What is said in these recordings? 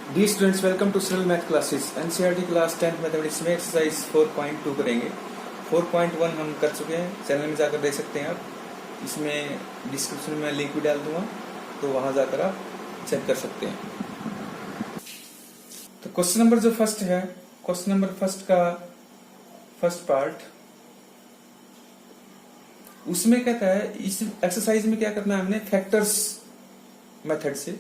D students, welcome to सरल math classes. NCERT class 10th mathematics में exercise 4.2 करेंगे। 4.1 हम कर चुके हैं, चैनल में जाकर देख सकते हैं आप। इसमें डिस्क्रिप्शन में लिंक भी डाल दूंगा, तो वहां जाकर आप चेक कर सकते हैं। तो क्वेश्चन नंबर जो फर्स्ट है, क्वेश्चन नंबर फर्स्ट का फर्स्ट पार्ट, उसमें कहता है इस एक्सरसाइज में क्या करना है, हमने फैक्टर्स मेथड से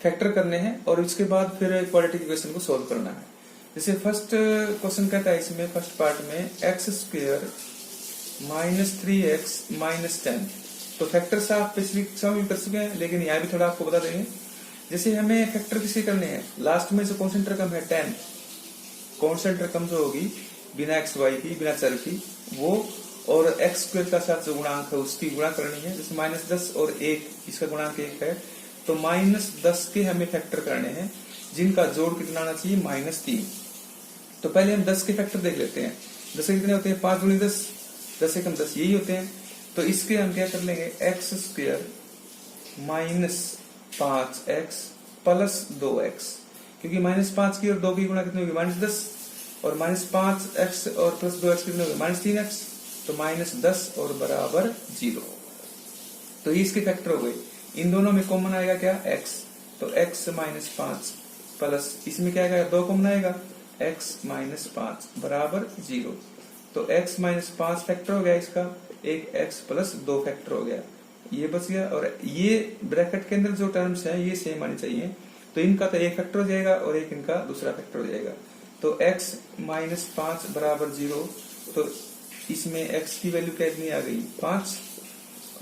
फैक्टर करने हैं और इसके बाद फिर क्वाड्रेटिक इक्वेशन को सॉल्व करना है। जैसे फर्स्ट क्वेश्चन कहता है इसमें फर्स्ट पार्ट में x square minus 3x minus 10। तो फैक्टर्स आप पिछली कक्षा में भी कर चुके हैं, लेकिन यहाँ भी थोड़ा आपको बता देंगे। जैसे हमें फैक्टर किसके करने हैं, लास्ट में जो कॉन्स्टेंट रकम है 10, कॉन्स्टेंट रकम जो होगी बिना एक्स वाई की, बिना चर की, वो और एक्स स्क्वायर का साथ जो गुणांक है उसकी गुणा करनी है। जैसे माइनस 10 और 1, इसका गुणांक 1 है, तो माइनस 10 के हमें फैक्टर करने हैं, जिनका जोड़ कितना आना चाहिए, माइनस 3। तो पहले हम 10 के फैक्टर देख लेते हैं। 10 के कितने होते हैं, 5 गुणी 10, 10 एकम 10, यही होते हैं। तो इसके हम क्या कर लेंगे, x square minus 5x plus 2x, क्योंकि माइनस 5 की और 2 की गुणा कितनी होगी, माइनस 10, और माइनस 5x और प्लस 2x कितने होगी, माइनस 3x, तो माइनस 10 और बराबर 0। तो ये इसके फैक्टर हो गए। इन दोनों में कॉमन आएगा क्या, x, तो x माइनस 5 प्लस इसमें क्या आएगा, 2 कॉमन आएगा, x माइनस 5 बराबर 0। तो x माइनस 5 फैक्टर हो गया इसका, एक x प्लस 2 फैक्टर हो गया, ये बच गया। और ये ब्रैकेट के अंदर जो टर्म्स हैं ये सेम आनी चाहिए, तो इनका तो एक फैक्टर हो जाएगा और एक इनका दूसरा फैक्टर हो जाएगा। तो x माइनस 5 बराबर 0, तो इसमें x की वैल्यू कितनी आ गई, 5,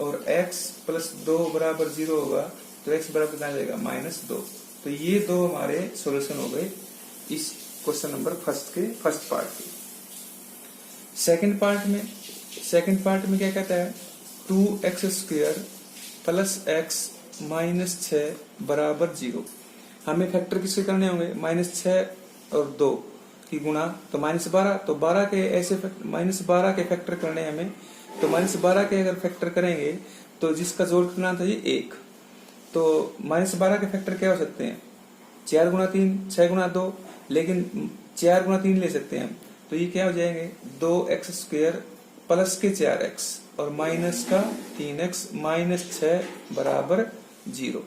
और x प्लस 2 बराबर 0 होगा, तो x बराबर कितना आ जाएगा, माइनस 2। तो ये दो हमारे सॉल्यूशन हो गए इस क्वेश्चन नंबर फर्स्ट के फर्स्ट पार्ट के। सेकंड पार्ट में क्या कहता है, 2x square plus x minus 6 बराबर 0। हमें फैक्टर किसके करने होंगे, माइनस 6 और 2 की गुणा, तो माइनस 12, तो 12 के ऐसे माइनस 12 के फैक्टर करने हमें। तो माइनस 12 के अगर फैक्टर करेंगे तो जिसका जोड़ कितना था, ये 1। तो माइनस 12 के फैक्टर क्या हो सकते हैं, 4 गुणा 3, 6 गुणा 2, लेकिन 4 गुणा 3 ले सकते हैं हम। तो ये क्या हो जाएंगे, 2x स्क्वायर प्लस के 4x और माइनस का 3x माइनस 6 बराबर 0,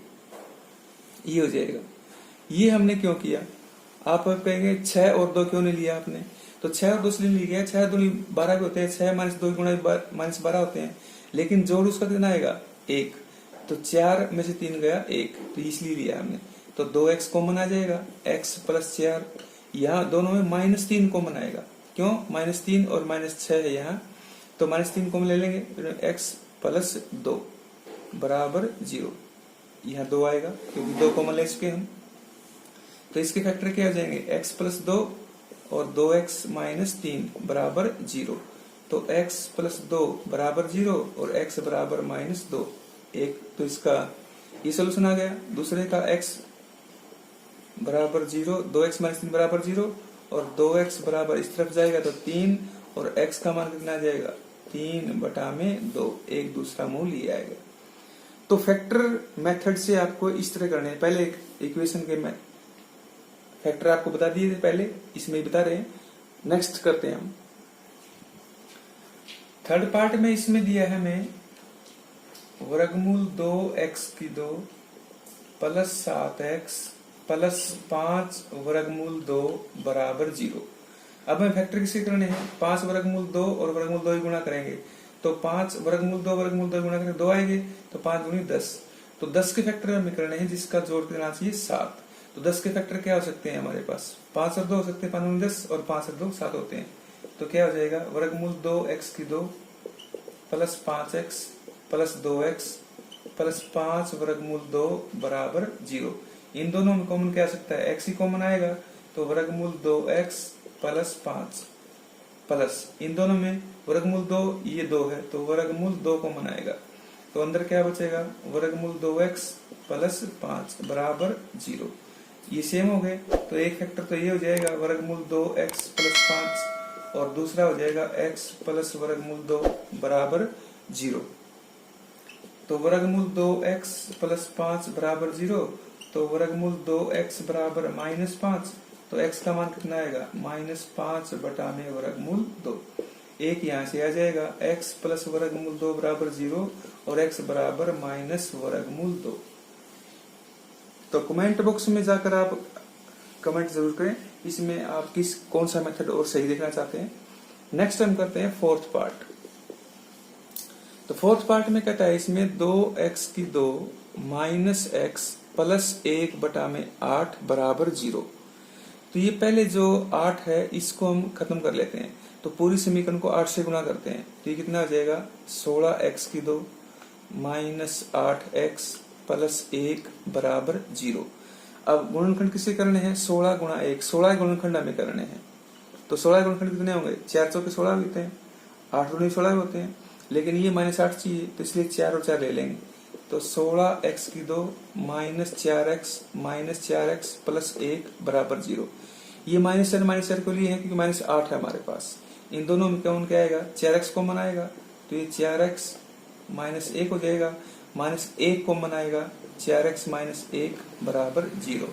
ये हो जाएगा। ये हमने क्यों किया, आप कहेंगे 6 और 2 क्यों नहीं लिया आपने, तो 6 और 2 इसलिए लिया गया, 6 2 12 के होते हैं, 6 माइनस 2 गुणा माइनस 12 होते हैं, लेकिन जोड़ उसका कितना आएगा, 1। तो 4 में से 3 गया 1, तो इसलिए लिया हमने। तो 2x कॉमन आ जाएगा, x प्लस 4, यहाँ दोनों में माइनस 3 कॉमन आएगा, क्यों, माइनस 3 और माइनस 6 है यहाँ, तो माइनस 3 कॉमन ले लेंगे, x प्लस 2 बराबर 0। यहाँ 2 आएगा क्योंकि 2 कॉमन ले चुके हम। तो इसके फैक्टर क्या हो जाएंगे, x प्लस 2 और 2x माइनस 3 बराबर 0। तो x प्लस 2 बराबर 0 और x बराबर माइनस 2, 1। तो इसका ये सोल्यूशन आ गया। दूसरे का x बराबर 0, 2x माइनस 3 बराबर 0, और 2x बराबर इस तरफ जाएगा तो 3, और x का मान कितना आ जाएगा, 3/2, एक दूसरा मूल ये आएगा। तो फैक्टर मेथड से आपको इस तरह करने हैं। पहले इक्वेशन के फैक्टर आपको बता दिए थे पहले, इसमें बता रहे हैं। नेक्स्ट करते हैं हम थर्ड पार्ट में। इसमें दिया है हमें वर्गमूल 2x3 प्लस 7x प्लस 5 वर्गमूल 2 बराबर 0। अब हमें फैक्टर किसके करने हैं, 5 वर्गमूल 2 और वर्गमूल 2 ही गुणा करेंगे, तो 5 वर्गमूल 2 गुणा करेंगे, 2 आएंगे, तो 5 गुणी 10। तो 10 के फैक्टर हमें करने हैं, जिसका जोड़ कितना चाहिए, 7। तो 10 के फैक्टर क्या हो सकते हैं हमारे पास, 5 और 2 हो सकते हैं, 5 गुणी 10, और 5 और 2 7 होते हैं। तो क्या हो जाएगा, वर्गमूल 2x3 plus 5x plus 2x plus 5 वर्गमूल 2 बराबर 0। इन दोनों में कॉमन क्या आ सकता है, x ही कॉमन आएगा, तो वर्गमूल 2x प्लस 5 प्लस इन दोनों में वर्गमूल 2, ये 2 है, तो वर्गमूल 2 कॉमन आएगा, तो अंदर क्या बचेगा, वर्गमूल 2x प्लस 5 बराबर 0। ये सेम हो गए, तो एक फैक्टर तो ये हो जाएगा वर्गमूल 2x प्लस 5, और दूसरा हो जाएगा x प्लस वर्गमूल 2 बराबर 0। तो वर्गमूल 2x प्लस 5 बराबर 0, तो वर्गमूल 2x बराबर -5, तो x का मान कितना आएगा -5 बटा में वर्गमूल 2। एक यहाँ से आ जाएगा, x प्लस वर्गमूल 2 बराबर 0 और x बराबर माइनस वर्गमूल 2। तो कमेंट बॉक्स में जाकर आप कमेंट जरूर करें इसमें आप कौन सा मेथड और सही देखना चाहते हैं। नेक्स्ट हम करते हैं फोर्थ पार्ट। तो फोर्थ पार्ट में कहता है इसमें 2x की 2 माइनस x प्लस 1 बटा में 8 बराबर 0। तो ये पहले जो 8 है इसको हम खत्म कर लेते हैं, तो पूरी समीकरण को 8 से गुणा करते हैं, तो ये कितना आ जाएगा 16x की 2 माइनस 8x प्लस 1 बराबर 0। अब गुणनखंड किसे करने हैं 16 गुणा 1, 16 गुणनखंड हमें करने हैं। तो 16 गुणनखंड कितने होंगे 4 चौके 16 होते हैं, 8 दूनी 16 होते हैं, लेकिन ये -8 चाहिए तो इसलिए 4 और 4 ले लेंगे। तो 16x की 2 माइनस 4x प्लस 1 बराबर 0। ये -4 को लिए है क्योंकि -8 है हमारे पास। इन दोनों में कौन क्या आएगा 4x कॉमन आएगा, तो ये 4x माइनस 1 हो जाएगा, -1 कॉमन आएगा 4x माइनस 1 बराबर 0।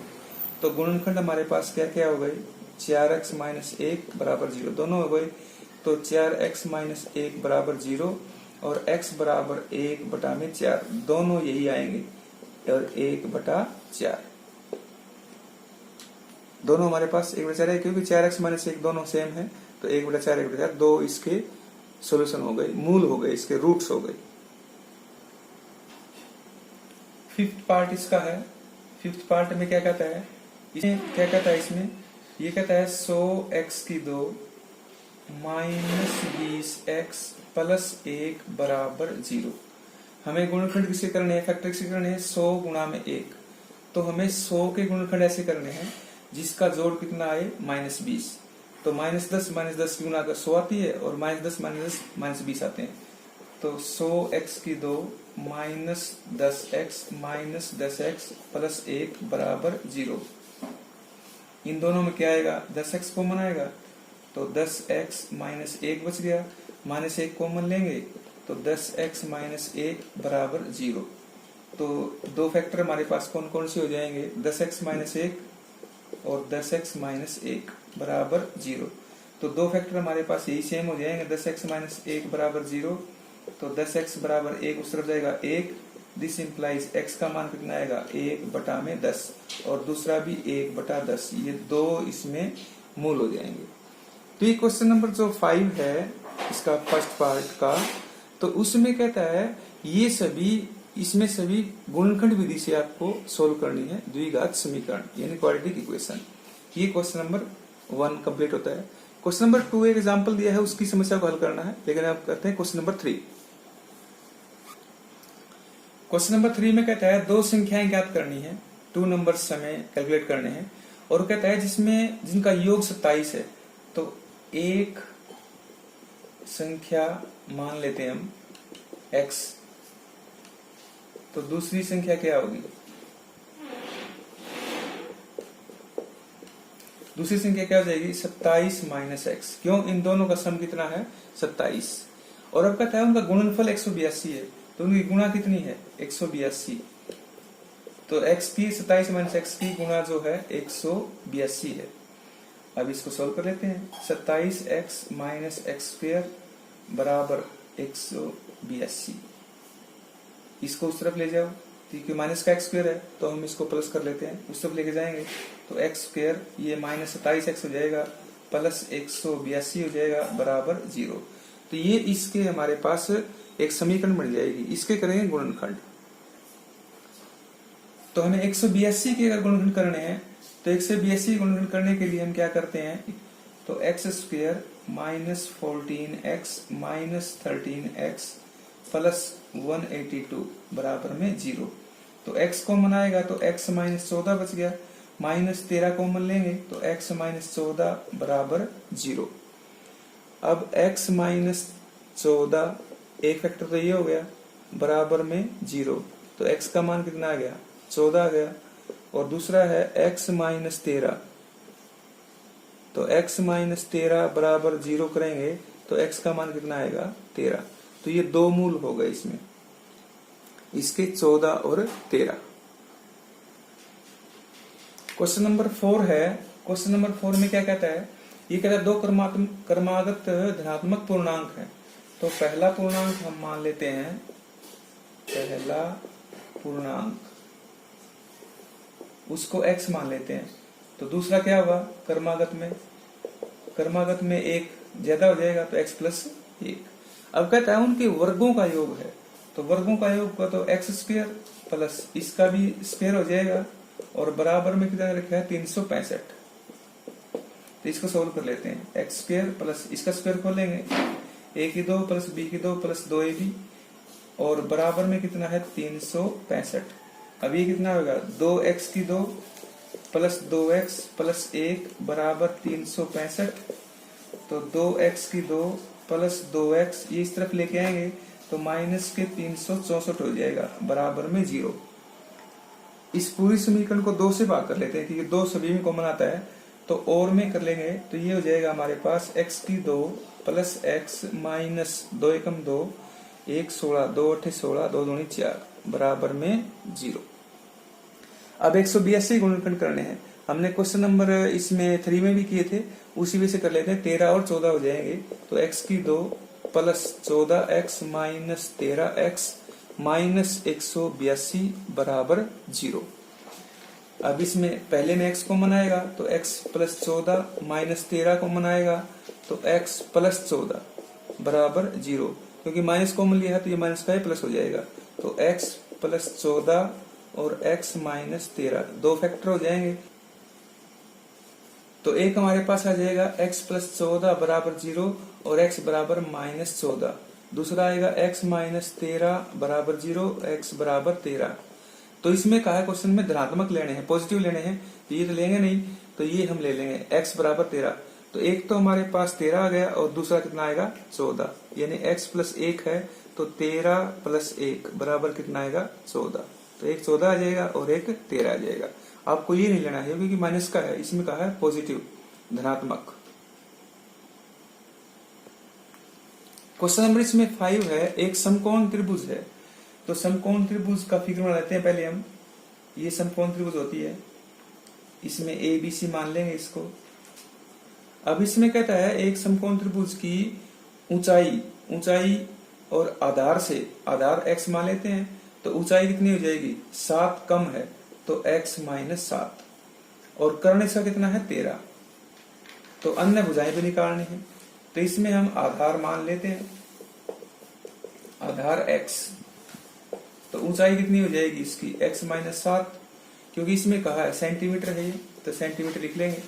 तो गुणनखंड हमारे पास क्या क्या हो गए 4x माइनस 1 बराबर 0 दोनों हो गए। तो 4x माइनस 1 बराबर 0 और x बराबर 1 बटा में 4 दोनों यही आएंगे, और 1 बटा 4 दोनों हमारे पास 1 बटा 4 है, क्योंकि 4x माइनस 1 दोनों सेम है, तो 1 बटा 4 1 बटा 4 दो इसके सोल्यूशन हो गए, मूल हो गए, इसके रूट्स हो गए। फिफ्थ पार्ट इसका है। फिफ्थ पार्ट में क्या कहता है, इसमें क्या कहता है, इसमें ये कहता है 100x की 2 माइनस 20x प्लस 1 बराबर 0। हमें गुणनखंड किसे करने हैं, फैक्टर किसे करने हैं 100 गुणा में 1। तो हमें 100 के गुणनखंड ऐसे करने हैं जिसका जोड़ कितना आए -20। तो -10 की गुणा कर 100 आती है, और -10 -20 आते हैं। तो 100x की 2 माइनस 10x प्लस 1 बराबर 0। इन दोनों में क्या आएगा 10x कॉमन आएगा, तो 10x माइनस 1 बच गया, -1 कॉमन लेंगे तो 10x माइनस 1 बराबर 0। तो दो फैक्टर हमारे पास कौन कौन से हो जाएंगे 10x माइनस 1 और 10x माइनस 1 बराबर 0। तो दो फैक्टर हमारे पास यही सेम हो जाएंगे, 10x माइनस 1 बराबर 0। तो 10x बराबर 1 उस तरफ जाएगा 1, दिस इंप्लाइज x का मान कितना आएगा 1 बटा में 10, और दूसरा भी 1 बटा 10, ये दो इसमें मूल हो जाएंगे। तो ये क्वेश्चन नंबर जो 5 है इसका फर्स्ट पार्ट का, तो उसमें कहता है ये सभी इसमें सभी गुणनखंड विधि से आपको सोल्व करनी है द्विघात समीकरण यानी क्वाड्रेटिक इक्वेशन। ये क्वेश्चन नंबर 1 कंप्लीट होता है। क्वेश्चन नंबर 2 एक एग्जांपल दिया है, उसकी समस्या को हल करना है, लेकिन आप करते हैं क्वेश्चन नंबर 3। क्वेश्चन नंबर 3 में कहता है दो संख्याएं ज्ञात करनी है, 2 नंबर्स हमें कैलकुलेट करने हैं, और कहता है जिसमें जिनका योग 27 है। तो एक संख्या मान लेते हैं हम x, तो दूसरी संख्या क्या होगी, दूसरी संख्या क्या हो जाएगी 27 माइनस एक्स। क्यों, इन दोनों का सम कितना है 27। और अब कहता है उनका गुणनफल 182 है, तो उनकी गुणा कितनी है 182। तो x की 27 माइनस एक्स की गुणा जो है 182 है। अब इसको सोल्व कर लेते हैं। 27x माइनस एक्स स्क्वायर बराबर 182। इसको उस तरफ ले जाओ, क्योंकि माइनस का एक्स स्क्वायर है तो हम इसको प्लस कर लेते हैं, उस तरफ लेके जाएंगे तो एक्स स्क्वायर ये माइनस 27x हो जाएगा प्लस 182 हो जाएगा बराबर 0। तो ये इसके हमारे पास एक समीकरण बन जाएगी, इसके करेंगे गुणनखंड। तो हमें 182 के अगर गुणनखंड करने हैं तो 182 गुणनखंड करने के लिए हम क्या करते हैं, तो x square minus 14x minus 13x plus 182 बराबर में 0। तो x कॉमन आएगा तो x माइनस 14 बच गया, माइनस 13 कॉमन लेंगे तो x माइनस 14 बराबर 0। अब x माइनस 14 एक फैक्टर तो ये हो गया बराबर में 0, तो x का मान कितना आ गया 14 आ गया। और दूसरा है x माइनस 13, तो x माइनस 13 बराबर 0 करेंगे तो x का मान कितना आएगा 13। तो ये दो मूल हो गए इसमें, इसके 14 और 13। क्वेश्चन नंबर 4 है। क्वेश्चन नंबर 4 में क्या कहता है, ये कहता है दो क्रमागत धनात्मक पूर्णांक है। तो पहला पूर्णांक हम मान लेते हैं, पहला पूर्णांक उसको x मान लेते हैं। तो दूसरा क्या हुआ, क्रमागत में एक ज्यादा हो जाएगा तो x प्लस 1। अब कहता है उनके वर्गों का योग है, तो वर्गों का योग का तो एक्स स्क्वायर प्लस इसका भी स्क्वायर हो जाएगा और बराबर में कितना लिखा है 365। तो इसको सोल्व कर लेते हैं, एक्स स्क्वायर प्लस इसका स्क्वायर खोलेंगे, a की 2 प्लस b की 2 प्लस 2ab और बराबर में कितना है 365। अब ये कितना होगा 2x की 2 प्लस 2x प्लस 1 बराबर 365। तो 2x की 2 प्लस 2x ये इस तरफ लेके आएंगे तो माइनस के 364 हो जाएगा बराबर में 0। इस पूरी समीकरण को 2 से भाग कर लेते हैं क्योंकि 2 सभी में कॉमन आता है। तो और में कर लेंगे तो ये हो जाएगा हमारे पास x की 2 प्लस x माइनस 2 एकम 2 1 16 2 8 16 2 दूनी 4 बराबर में 0। अब 182 गुणनखंड करने हैं। हमने क्वेश्चन नंबर इसमें 3 में भी किए थे, उसी में से कर लेते हैं। 13 और 14 हो जाएंगे तो x की 2 plus 14x minus 13x minus 182 बराबर 0। अब इसमें पहले में x कॉमन आएगा तो x प्लस 14 माइनस 13 कॉमन आएगा तो x प्लस 14 बराबर 0। क्योंकि माइनस कॉमन लिया है तो ये माइनस का प्लस हो जाएगा। तो x प्लस 14 और x माइनस 13 दो फैक्टर हो जाएंगे। तो एक हमारे पास आ जाएगा x प्लस 14 बराबर 0 और x बराबर माइनस 14। दूसरा आएगा x माइनस 13 बराबर 0, x बराबर 13। तो इसमें कहा है क्वेश्चन में धनात्मक लेने हैं, पॉजिटिव लेने हैं, तो ये तो लेंगे नहीं, तो ये हम ले लेंगे x बराबर 13। तो एक तो हमारे पास 13 आ गया और दूसरा कितना आएगा 14, यानी x प्लस 1 है तो 13 प्लस 1 बराबर कितना आएगा 14। तो एक 14 आ जाएगा और एक 13 आ जाएगा। आपको ये नहीं लेना है क्योंकि माइनस का है, इसमें कहा है पॉजिटिव धनात्मक। क्वेश्चन नंबर इसमें 5 है, एक समकोण त्रिभुज है। तो समकोण त्रिभुज का फिगर बना लेते हैं पहले हम। ये समकोण त्रिभुज होती है, इसमें ए बी सी मान लेंगे इसको। अब इसमें कहता है एक समकोण त्रिभुज की ऊंचाई और आधार से, आधार x मान लेते हैं तो ऊंचाई कितनी हो जाएगी 7 कम है तो x माइनस 7 और कर्ण इसका कितना है 13। तो अन्य भुजाएं भी निकालनी है। तो इसमें हम आधार मान लेते हैं, आधार x। तो ऊंचाई कितनी हो जाएगी इसकी x माइनस 7। क्योंकि इसमें कहा है सेंटीमीटर है ये, तो सेंटीमीटर लिख लेंगे।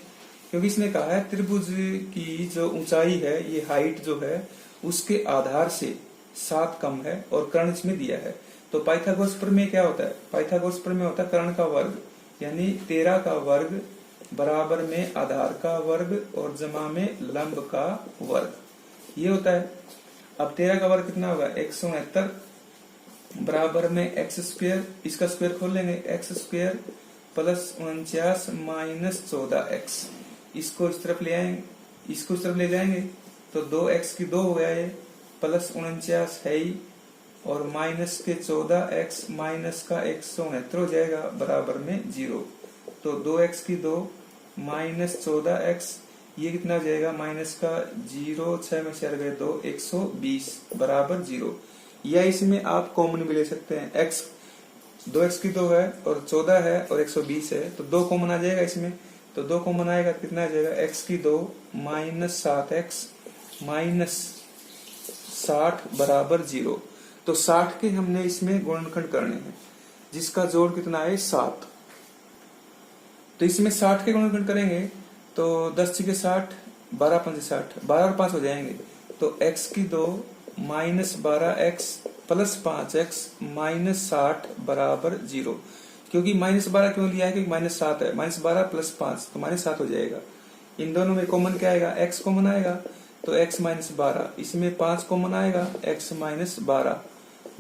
क्योंकि इसमें कहा है त्रिभुज की जो ऊंचाई है, ये हाइट जो है उसके आधार से 7 कम है और कर्ण इसमें दिया है। तो पाइथागोरस प्रमेय क्या होता है, पाइथागोरस प्रमेय होता है कर्ण का वर्ग, यानी 13 का वर्ग बराबर में आधार का वर्ग और जमा में लंब का वर्ग, ये होता है। अब 13 का वर्ग कितना होगा 169 बराबर में एक्स स्क्वायर, इसका स्क्वायर खोल लेंगे, x square plus 49 minus 14x। इसको इस तरफ ले आएंगे, इसको इस तरफ ले जाएंगे तो 2x की 2 हो गया ये, प्लस 49 है ही और माइनस के 14x माइनस का 169 हो जाएगा बराबर में 0। तो 2x की 2 माइनस 14x ये कितना हो जाएगा माइनस का 0, 6 में 4 गए 2, 120 बराबर 0। या इसमें आप कॉमन भी ले सकते हैं, x 2x की 2 है और 14 है और 120 है तो 2 कॉमन आ जाएगा इसमें। तो 2 कॉमन आएगा कितना आ जाएगा x की 2 माइनस 7x माइनस 60 बराबर 0। तो 60 के हमने इसमें गुणनखंड करने हैं जिसका जोड़ कितना है 7। तो इसमें 60 के गुणनखंड करेंगे तो 10 के 60, 12 5 60, 12 और 5 हो जाएंगे। तो x की 2 minus 12x plus 5x minus 60 बराबर 0। क्योंकि माइनस 12 क्यों लिया है, क्योंकि माइनस 7 है, माइनस 12 प्लस 5 तो माइनस 7 हो जाएगा। इन दोनों में कॉमन क्या आएगा x कॉमन आएगा तो x माइनस 12, इसमें 5 कॉमन आएगा x माइनस 12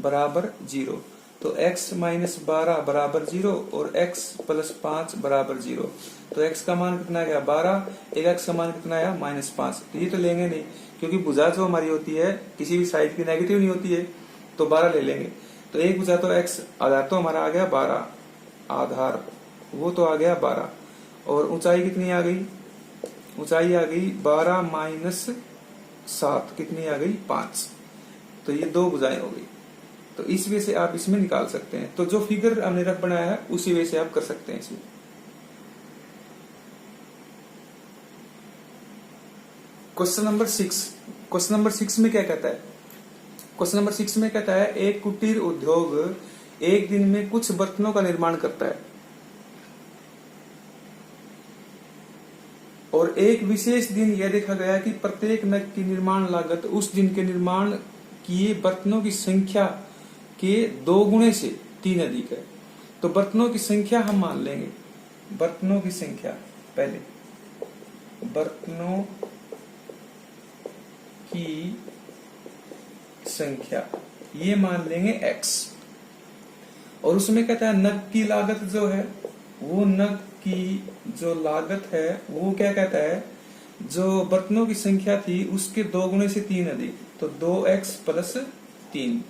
बराबर 0। तो x माइनस 12 बराबर 0 और x प्लस 5 बराबर 0। तो x का मान कितना गया 12, एक x का मान कितना आया माइनस 5। तो ये तो लेंगे नहीं क्योंकि भुजा जो हमारी होती है किसी भी साइड की नेगेटिव नहीं होती है, तो 12 ले लेंगे। तो एक भुजा तो x आधार तो हमारा आ गया 12, आधार वो तो आ गया 12। और ऊंचाई कितनी आ गई, ऊंचाई आ गई 12 माइनस 7, कितनी आ गई 5। तो ये 2 भुजाएं हो गई। तो इस वे से आप इसमें निकाल सकते हैं। तो जो फिगर हमने रफ बनाया है उसी वे से आप कर सकते हैं इसमें। क्वेश्चन नंबर 6, क्वेश्चन नंबर 6 में क्या कहता है, क्वेश्चन नंबर 6 में कहता है एक कुटीर उद्योग एक दिन में कुछ बर्तनों का निर्माण करता है और एक विशेष दिन यह देखा गया कि प्रत्येक नग की निर्माण लागत उस दिन के निर्माण किए बर्तनों की संख्या के 2 गुणे से 3 अधिक है। तो बर्तनों की संख्या हम मान लेंगे, बर्तनों की संख्या, पहले बर्तनों की संख्या ये मान लेंगे x, और उसमें कहता है नग की लागत जो है, वो नग की जो लागत है वो क्या कहता है, जो बर्तनों की संख्या थी उसके 2 गुणे से 3 अधिक, तो 2x प्लस 3,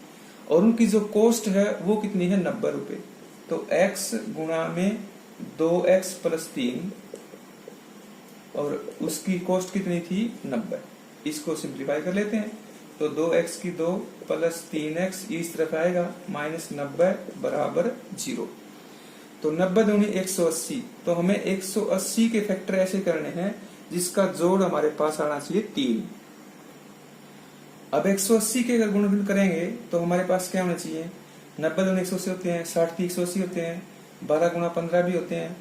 और उनकी जो कॉस्ट है वो कितनी है 90 रुपए। तो x गुणा में 2x प्लस 3 और उसकी कॉस्ट कितनी थी 90। इसको सिंप्लीफाई कर लेते हैं। तो 2x की 2 प्लस 3x इस तरफ आएगा माइनस 90 बराबर 0। तो 90 दूनी 180। तो हमें 180 के फैक्टर ऐसे करने हैं जिसका जोड़ हमारे पास आना चाहिए 3। अब 180 के अगर गुणन करेंगे तो हमारे पास क्या होना चाहिए, 90 दूनी 180 होते हैं, 60 की 180 होते हैं, 12 गुणा 15 भी होते हैं।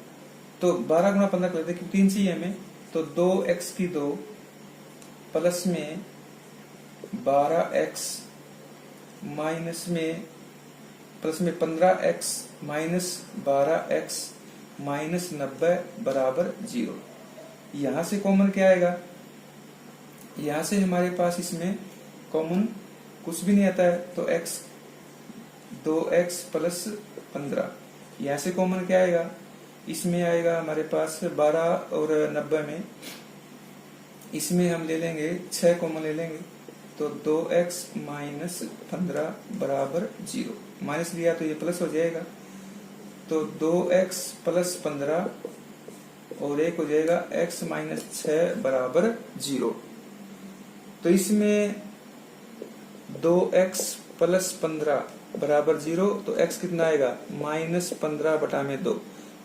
तो 12 गुणा 15 कर देते 3 चाहिए हमें। तो 2x की 2 प्लस में 12x माइनस में प्लस में 15x माइनस 12x माइनस 90 बराबर 0। यहां से कॉमन क्या आएगा, यहां से हमारे पास इसमें कॉमन कुछ भी नहीं आता है। तो x 2x प्लस 15, यहां से कॉमन क्या आएगा, इसमें आएगा हमारे पास 12 और 90 में, इसमें हम ले लेंगे 6 कॉमन ले लेंगे। तो 2x माइनस 15 बराबर 0, माइनस लिया तो ये प्लस हो जाएगा। तो 2x प्लस 15 और एक हो जाएगा x माइनस 6 बराबर 0। तो इसमें 2x प्लस 15 बराबर 0, तो x कितना आएगा माइनस 15 बटा में 2।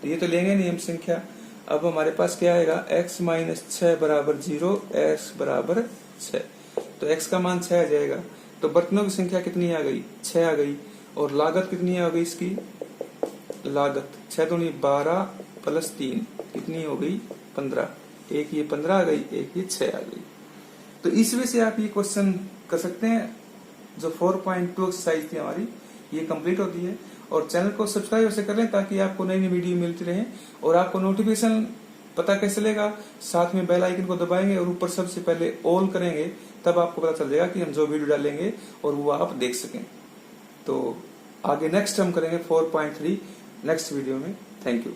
तो ये तो लेंगे नहीं हम संख्या। अब हमारे पास क्या आएगा, x माइनस 6 बराबर 0, x बराबर 6। तो x का मान 6 आ जाएगा। तो बर्तनों की संख्या कितनी आ गई, 6 आ गई। और लागत कितनी आ गई इसकी, लागत 6 दूनी 12 प्लस 3 कितनी हो गई 15। एक ये 15 आ गई, एक ये 6 आ गई। तो इस वजह से आप ये क्वेश्चन कर सकते हैं। जो 4.2 एक्सरसाइज थी हमारी ये कंप्लीट होती है। और चैनल को सब्सक्राइब ऐसे कर लें ताकि आपको नई नई वीडियो मिलती रहे। और आपको नोटिफिकेशन पता कैसे चलेगा, साथ में बेल आइकन को दबाएंगे और ऊपर सबसे पहले ऑल करेंगे, तब आपको पता चल जाएगा कि हम जो वीडियो डालेंगे और वो आप देख सकें। तो आगे नेक्स्ट हम करेंगे 4.3 नेक्स्ट वीडियो में। Thank you.